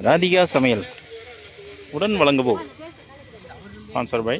ராதிகா சமையல் உடன் வழங்குவோம் ஸ்பான்சர் பை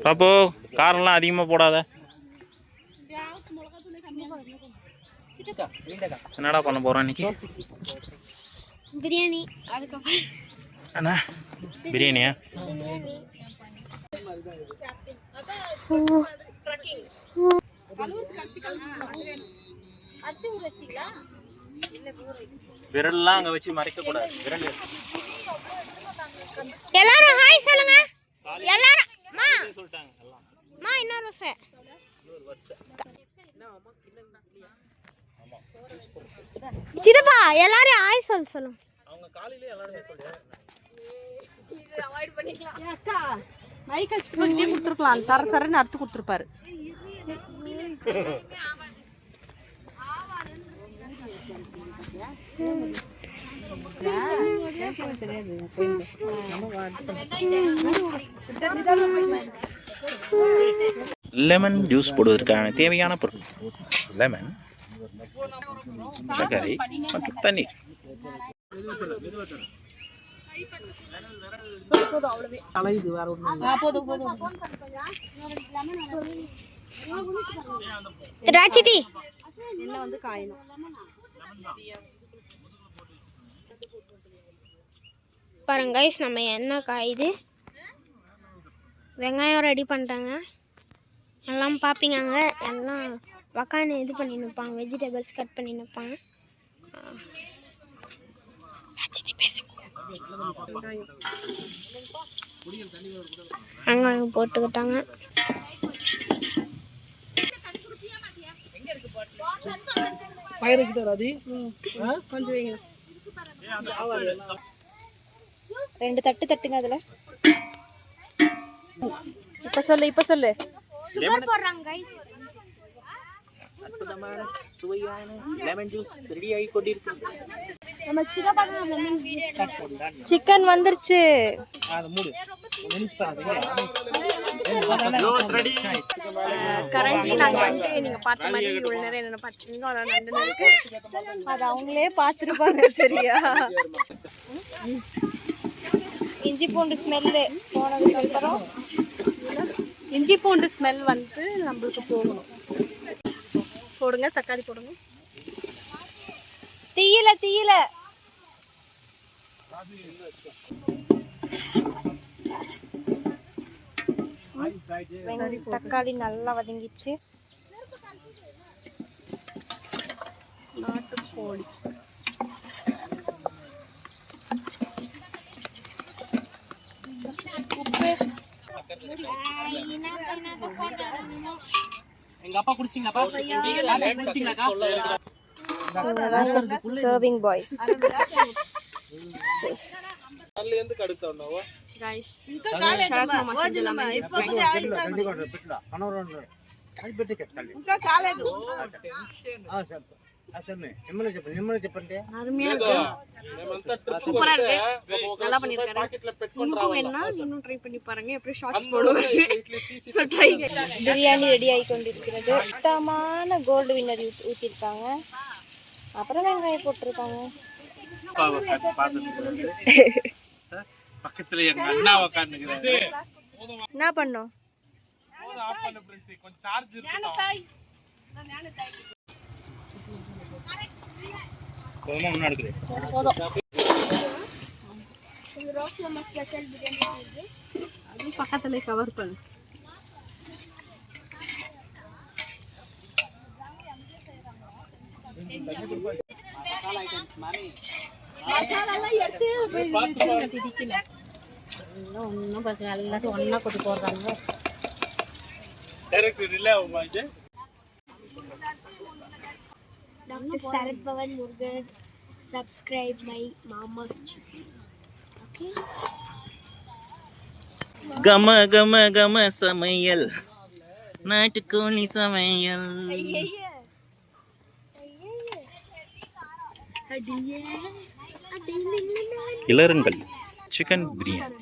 பாப்போ காரெல்லாம் அதிகமா போடாத. என்னடா பண்ண போறோம் இன்னைக்கு? பிரியாணி. அண்ணா பிரியாணியா? விரல்லாம் அங்க வச்சு மறைக்க கூடாது. விரல் எல்லாரும் ஹாய் சொல்லுங்க. எல்லாரும் மா சொல்லிட்டாங்க. எல்லாம் மா இன்னொரு வருஷம். சிதப்பா எல்லாரும் ஹாய் சொல்லுங்க. அவங்க காலையில எல்லாரும் சொல்லுங்க. இது அவாய்ட் பண்ணிக்கலாம். அக்கா மைக் வச்சு கொடுத்துறலாம். சரசரன்னு அடுத்து கொடுத்துருப்பாரு. லெமன் ஜூஸ் போடுவதற்கான தேவையான பொருள் லெமன், சர்க்கரை மற்றும் தண்ணீர். ராஜிதி என்ன வந்து காயணும். பாருங்க கைஸ், நம்ம என்ன காயுது. வெங்காயம் ரெடி பண்ணிட்டாங்க. எல்லாம் பார்ப்பீங்க, அங்கே எல்லாம் உக்காந்து இது பண்ணி நிற்பாங்க. வெஜிடபிள்ஸ் கட் பண்ணி நிற்பாங்க. வெங்காயம் போட்டுக்கிட்டாங்க. கொஞ்சம் வைங்க. 2 தட்டு தட்டுங்க. அதுல இப்ப சொல்லு சுகர் போடுறாங்க கைஸ். அற்புதமான சுவையான லெமன் ஜூஸ் ரெடி ஆகி கொண்டிருக்கிறது. நம்ம சிக்கன் வந்துருச்சு. கரண்ட்லி நாங்க வந்து நீங்க பார்த்த மாதிரி இவ்வளவு நேரம் என்ன பார்த்தீங்க. நண்டு இருக்கு, அது அவங்களே பார்த்துருப்பாங்க. சரியா? இஞ்சி பூண்டு ஸ்மெல்லு போனதுக்கு அப்புறம் இஞ்சி பூண்டு ஸ்மெல் வந்து நம்மளுக்கு போகணும். போடுங்க, தக்காளி போடுங்க. தீயில தக்காளி நல்லா வதங்கிச்சு. நாட்டுக்கோழி உப்பு. எங்க அப்பா குடிச்சிங்களாப்பா? Serving boys. गाइस சூப்பரா இருக்கு, நல்லா பண்ணிருக்காரு. உங்களுக்கும் வேணும்னா இன்னும் ட்ரை பண்ணி பாருங்க. எப்படி ஷார்ட்ஸ் போடுவாங்க. So try. பிரியாணி ரெடி ஆகி கொண்டிருக்கிறது. சுத்தமான கோல்டு வின்னர் ஊத்திருக்காங்க. அப்புறம் வெங்காயம் போட்டிருக்காங்க. பக்கத்துல எங்க அண்ணா உட்கார்ந்துக்கிறாரு. என்ன பண்ணோம்? ஆஃப் பண்ணு फ्रेंड्स, கொஞ்சம் சார்ஜ் இருக்கு. போமா முன்ன எடுக்குறேன். போதும். இந்த ரோஸ் நம்ம ஸ்பெஷல் பிரியாணி இருக்கு. அது பக்கத்துல கவர் பண்ணு. மசாலா ஐட்டம்ஸ் மாமி மசாலா எல்லாம் எடுத்து போய் திடிக்கல. ஒன்றும் பிரச்சனை எல்லாத்தையும் ஒன்றா கொண்டு போடுறாங்க. Dr. Sarath Pawan Murugan, subscribe my mama's channel. Okay? கம கம கம சமையல், நாட்டுக்கோழி சமையல். இளருங்கள் சிக்கன் பிரியாணி.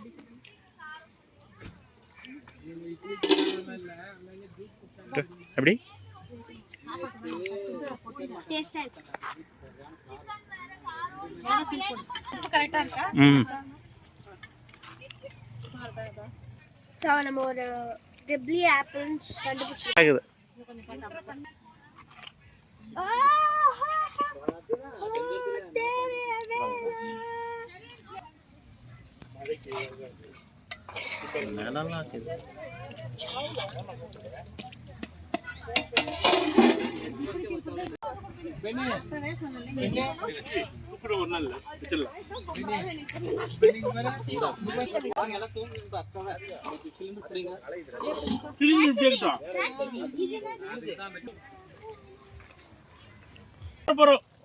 எப்படி Taste it. So நம்ம ஒரு டிப்லி ஆப்பிள் கண்டுபிடிச்சோம். நல்லா இருக்குது.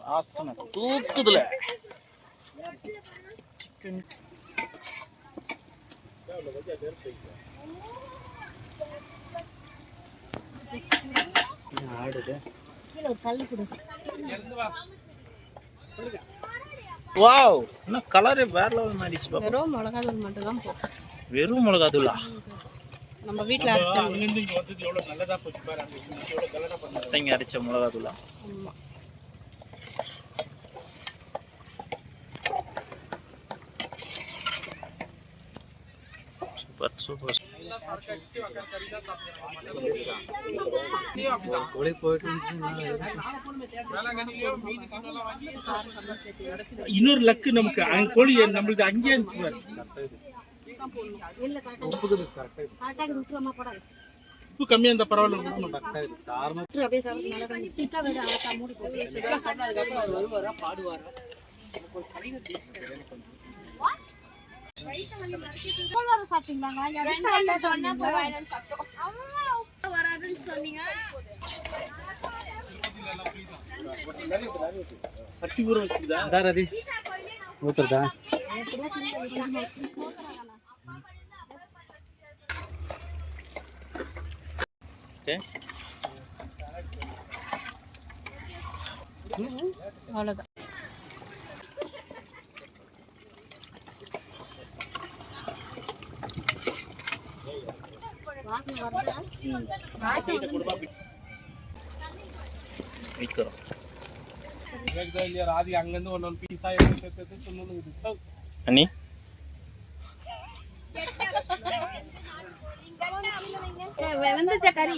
வாசனை தூக்குதுல. வாவ், என்ன கலரே வேற லெவல் மாறிச்சு பாப்பா. வெறும் மிளகாத்தூள் மட்டும் தான் போடும். வெறும் மிளகாத்தூளா? நம்ம வீட்டில் அரைச்ச அத்தைங்க அரைச்ச மிளகாத்தூளா? ஆமாம். Super super. இன்னொரு லக்கு நமக்கு கோழி நம்மளுக்கு அங்கேயே உப்பு கம்மியா இருந்தா பரவாயில்ல. அவ்வளோதான். அங்கிருந்து ஒன்னு பீஸா அண்ணி வெந்துச்ச கறி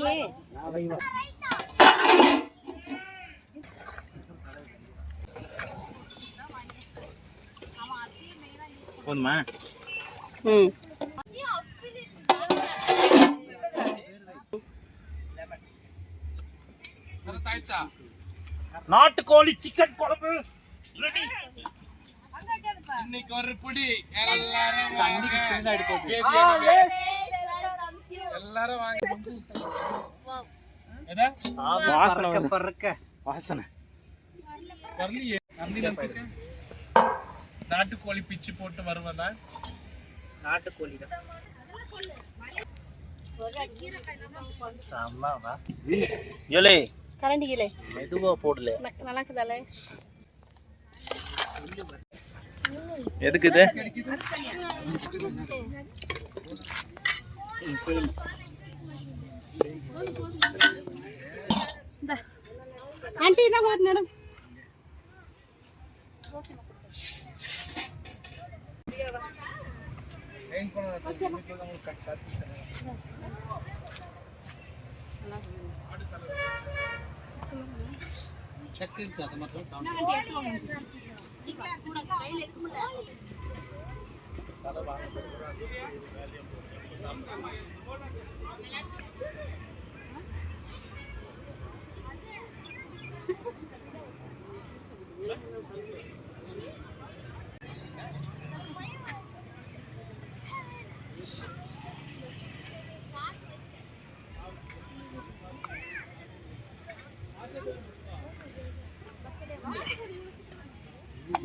போதுமா? நாட்டுக்கோழி சிக்கன் குழம்பு ரெடி. இன்னைக்கு ஒரு புடி எல்லாரும் வாங்க. வாசனை பறக்க வாசனை. நாட்டுக்கோழி பிச்சு போட்டு வருவதா? நாட்டுக்கோழி தான். கரண்டி கீழே மெதுவா போடல. நல்லா இருக்குதாலே? எதுக்கு இது? ஆண்டி தான் ஒரு நேரம்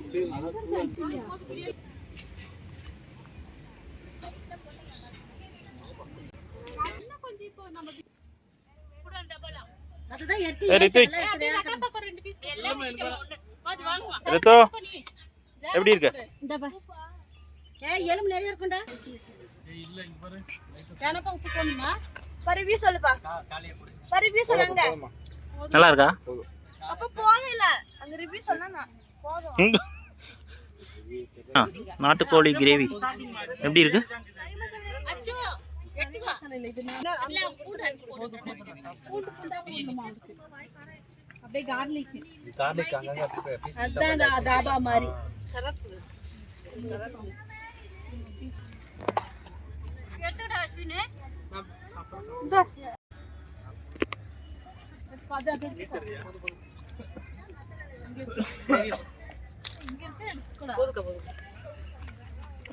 ரித்து எப்படி இருக்கு? எலும்பு நிறைய இருக்கும்டா. எனப்பா உப்பு போடணுமா? பரிவி சொல்லுப்பா. பரிவி சொல்லுங்க. நல்லா இருக்கா? அப்ப போகல. அந்த ரிவ்யூ சொன்னா போதும். நாட்டுக்கோழி கிரேவி எப்படி இருக்கு? அச்சோ எட்டுவா. இல்ல பூண்டு அப்படியே கார்லிக் அதான் தாபா மாதிரி எடுத்துடா அஸ்வினே.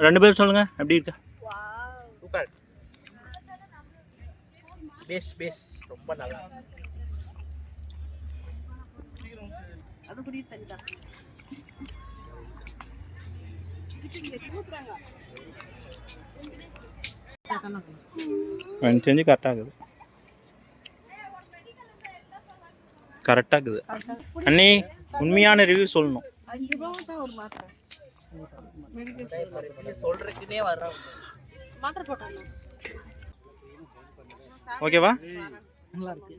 ரெண்டு பேரும் சொல்லுங்க எப்படி இருக்கு? சூப்பர். பேஸ் ரொம்ப நல்லா. அது குடி தண்ணி எனக்கு தெரிஞ்சு கரெக்டாக இருக்குது. அண்ணி உண்மையான ரிவ்யூ சொல்லணும். சொல்றதுக்குனே வர்றோம். மாத்திரை போட்டாங்க. ஓகேவா? நல்லா இருக்கு.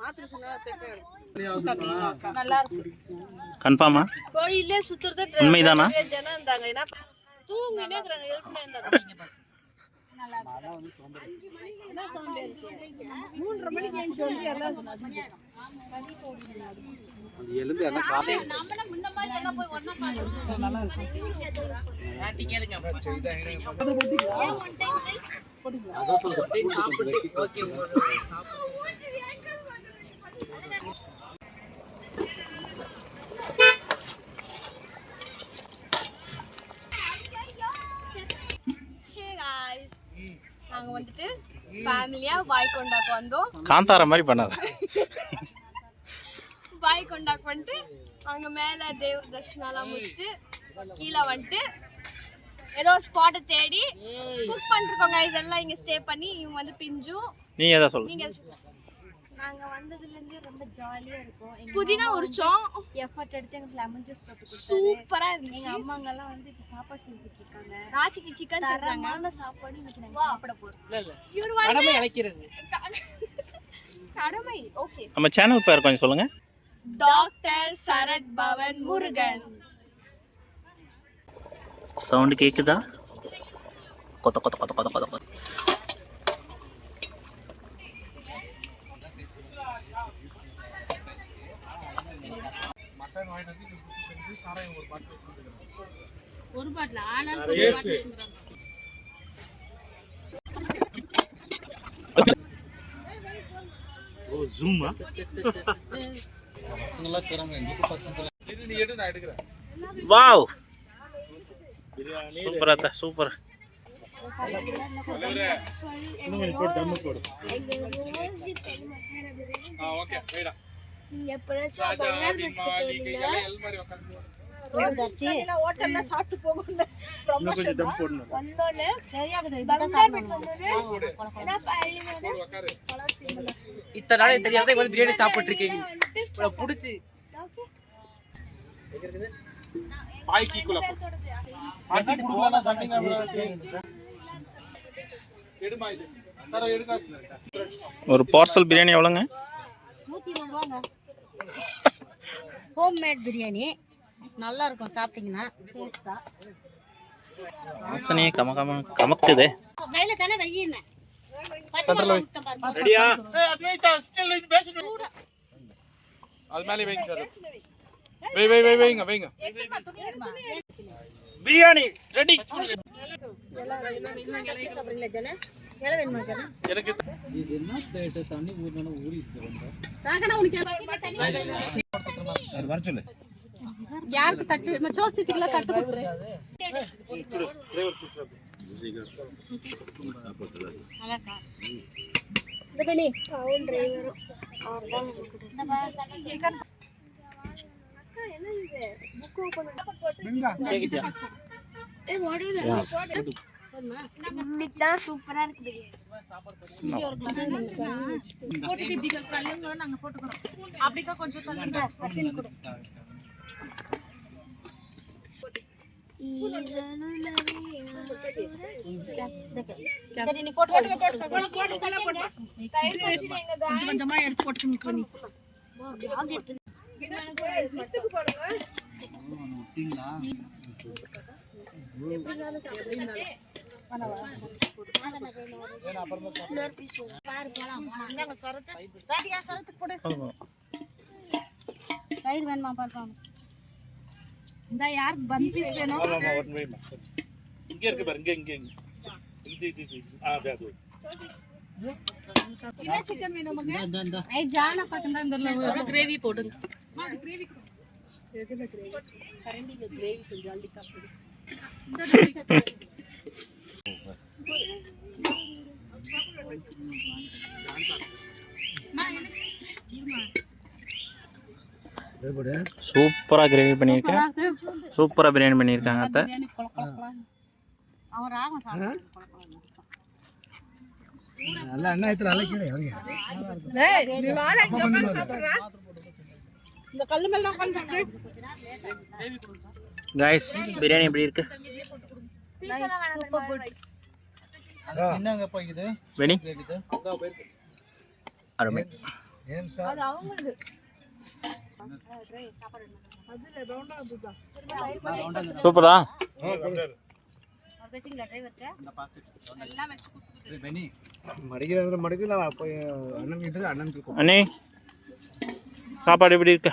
மாத்திரை சொன்னா செட் ஆயிடும். நல்லா இருக்கு. கன்ஃபார்மா? கோயிலே சுத்துறது உண்மைதானா? ஜனம் இருந்தாங்க. என்ன தூங்கினே இருக்காங்க. எழுப்பினே இருந்தாங்க. நல்லா இருக்கு. என்ன சவுண்ட் இருக்கு? 3:30 மணிக்கு ஏன் சொல்லி எல்லாம் அந்த எலும்பு என்ன காலை நம்மள முன்ன மாதிரி எல்லாம் போய் ஒண்ணா பாக்குறோம். நல்லா இருக்கு. ஆட்டி கேளுங்க. ஏன் ஒன் டைம் அதோ சொல்றேன். சாப்பிட்டு ஓகே நாங்க வந்துட்டு ஃபேமிலியா வாய்கொண்டாக்கு வந்தோம். காந்தார மாதிரி பண்ணாத. வாய்கொண்டாக்கு வந்துட்டு அங்க மேல தேவ தர்ஷனம்லாம் முடிச்சுட்டு கீழே வந்துட்டு ஏதோ ஸ்பாட்டை தேடி குக் பண்ணிருக்கோங்க. இதெல்லாம் இங்க ஸ்டே பண்ணி இவங்க வந்து பிஞ்சும். நீ எதா சொல்லு. நீங்க நாங்க வந்ததுல இருந்து ரொம்ப ஜாலியா இருக்கும். புதினா உரிச்சோம். எஃபர்ட் எடுத்து எங்களுக்கு லெமன் ஜூஸ் போட்டு கொடுத்தாங்க. சூப்பரா இருந்துச்சு. எங்க அம்மாங்க எல்லாம் வந்து இப்ப சாப்பாடு செஞ்சுட்டு இருக்காங்க. ராத்திரி சிக்கன் செஞ்சாங்க. தரமான சாப்பாடு இன்னைக்கு நாங்க சாப்பிட போறோம். இல்ல இல்ல இவர் வந்து கடமை இழைக்கிறது. கடமை ஓகே. நம்ம சேனல் பேர் கொஞ்சம் சொல்லுங்க. டாக்டர் சரத் பவன் முருகன். சவுண்ட் கேக்குதா? கொத்த கொத்த கொத்த கொத்த கொத்த கொத்த. மட்டன் வாங்கிட்டு வந்து குட்டி செஞ்சு சாராயம் ஒரு பாட்டு வச்சிருக்காங்க. ஒரு பாட்டில் ஆளால் ஒரு பாட்டில் வச்சுக்கிறாங்க. ஓ ஜூமா? பசங்களா தராங்க. எங்க பசங்க நீ எடு நான் எடுக்கறேன். வாவ் சூப்பரா தா சூப்பர். இன்னும் போடு தம்மு போடு. ஓகே வைடா. நீங்க எப்பறாச்சும் ஹோட்டல்ல சாப்பிட்டு போகணும். இன்னும் கொஞ்சம் தம் போடணும். வந்தோனே சரியாகுது. இத்தனை நாள் தெரியாத வந்து பிரியாணி சாப்பிட்டு இருக்கீங்க. புடிச்சு பாய்க்குள்ள பாட்டி குடுவானா சண்டிங்க எடுமா இது தர எடுங்க. ஒரு பார்சல் பிரியாணி எவ்வளோங்க? 120 ரூபாங்க. ஹோம்மேட் பிரியாணி நல்லா இருக்கும். சாப்பிட்டீங்கன்னா டேஸ்டா. வாசனையே கமக்குதே. கையில தானே வையின. ரெடியா? அது வைடா ஸ்டில் இது பேசணும். அது மேலே வைங்க சார். வைங்க வைங்க. பிரியாணி ரெடி. சாப்பிடுறீங்களா ஜன? எல்லாம் வேணுமா ஜன? எனக்கு இது என்ன ஸ்டேட் தண்ணி ஊர்னால ஊறிட்டு வந்தா. ராகனா உனக்கு வர சொல்லு. யாருக்கு தட்டு மச்சோக் சித்தில தட்டு குடுறே. நல்லாக்கா. இந்த பண்ணி டவுன் டிரைவரும் அவர்தான் சிக்கன். அக்கா என்ன இப்படிதான் சூப்பரா இருக்குது. சரி நீ போட்டு கொஞ்சமா எடுத்து போட்டு நீ தயிர் வேணுமா பார்க்கலாம். இந்த யாருக்கு பன் பீஸ் வேணும்? இங்க இருக்கு பாரு, இங்க இது அது என்ன சிக்கன் வேணுமாங்க? ஐய் ஜானா பக்கத்துல இந்த கிரேவி போடுங்க. சூப்பரா கிரேவி பண்ணியிருக்கேன், சூப்பரா பிரியாணி பண்ணியிருக்காங்க அத்தை. அவன் ராகம் சாப்பிடுறான். நல்லா எண்ணெயத்துல அழைக்கல இறங்க. நீ வாடா இங்க உட்கார்ந்து சாப்பிடுறா. இந்த கல்லு மேல தான் உட்கார்ந்து சாப்பிடு. கைஸ், பிரியாணி எப்படி இருக்கு? Super good. என்னங்க போய்க்குது வெனி கேக்குது அருமை. ஏன் சார் அது அவங்களுக்கு சூப்பரா. மடிக்கிற போய் அண்ணன் கிட்ட அண்ணன் அண்ணே, சாப்பாடு எப்படி இருக்கு?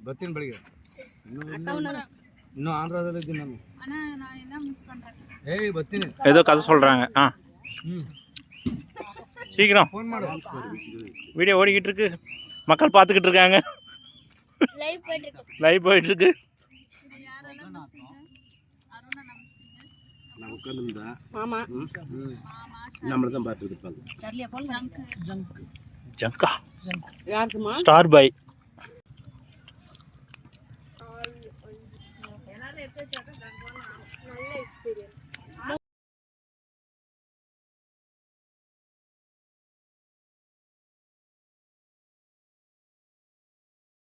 பத்தின் படிக்கிறேன் இன்னும் ஆந்திராவில் இருக்கு நம்ம. ஏய் பத்தின் ஏதோ கதை சொல்றாங்க. சீக்கிரம் ஃபோன் மாடு வீடியோ ஓடிக்கிட்டு இருக்கு, மக்கள் பார்த்துக்கிட்டு இருக்காங்க. லைவ் போயிட்டு இருக்கு. நான் உட்காந்துருந்தா ஆமா நம்மள தான் பார்த்துட்டு இருப்பாங்க. ஜங்கா யாருக்குமா? Star boy. நல்ல எக்ஸ்பீரியன்ஸ்.